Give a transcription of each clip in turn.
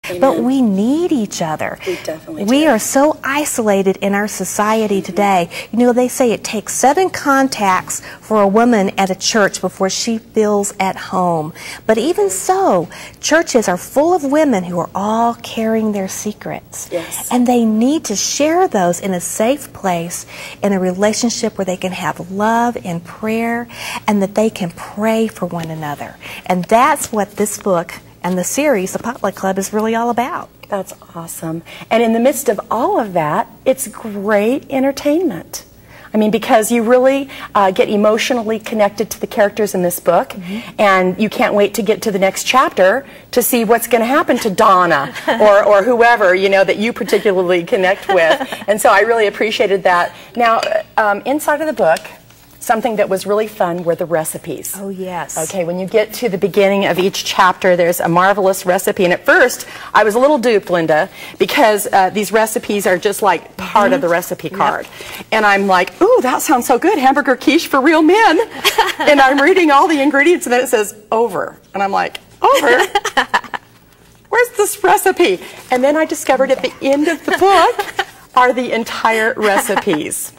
Amen. But we need each other. We definitely We do. are so isolated in our society today. You know, they say it takes 7 contacts for a woman at a church before she feels at home. But even so, churches are full of women who are all carrying their secrets. Yes. And they need to share those in a safe place, in a relationship where they can have love and prayer, and that they can pray for one another. And that's what this book and the series, the Potluck Club, is really all about. That's awesome. And in the midst of all of that, it's great entertainment. I mean, because you really get emotionally connected to the characters in this book, and you can't wait to get to the next chapter to see what's going to happen to Donna or whoever, you know, that you particularly connect with. And so I really appreciated that. Now, inside of the book, something that was really fun were the recipes. Oh, yes. Okay, when you get to the beginning of each chapter, there's a marvelous recipe. And at first, I was a little duped, Linda, because these recipes are just like part of the recipe card. And I'm like, ooh, that sounds so good, hamburger quiche for real men. And I'm reading all the ingredients, and then it says over. And I'm like, over? Where's this recipe? And then I discovered at the end of the book are the entire recipes.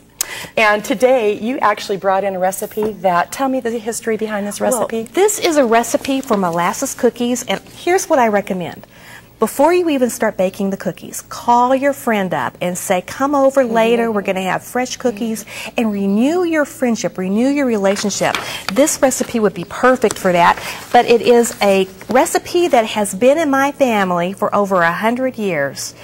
And today, you actually brought in a recipe that, tell me the history behind this recipe. Well, this is a recipe for molasses cookies, and here's what I recommend. Before you even start baking the cookies, call your friend up and say, come over later, we're going to have fresh cookies, and renew your friendship, renew your relationship. This recipe would be perfect for that, but it is a recipe that has been in my family for over 100 years.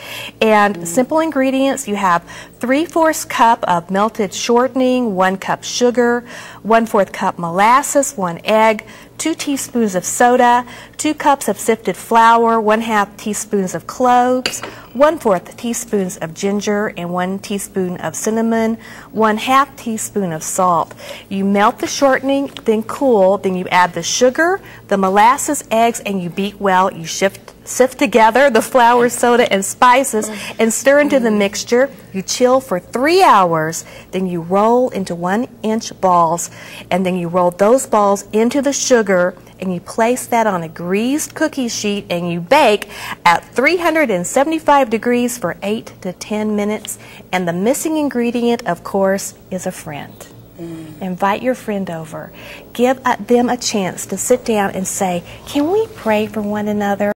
And simple ingredients, you have 3/4 cup of melted shortening, 1 cup sugar, 1/4 cup molasses, 1 egg, 2 teaspoons of soda, 2 cups of sifted flour, 1/2 teaspoons of cloves, 1/4 teaspoons of ginger, and 1 teaspoon of cinnamon, 1/2 teaspoon of salt. You melt the shortening, then cool, then you add the sugar, the molasses, eggs, and you beat well. You sift together the flour, soda, and spices and stir into the mixture. You chill for 3 hours, then you roll into 1-inch balls, and then you roll those balls into the sugar, and you place that on a greased cookie sheet, and you bake at 375 degrees for 8 to 10 minutes. And the missing ingredient, of course, is a friend. Invite your friend over. Give them a chance to sit down and say, can we pray for one another?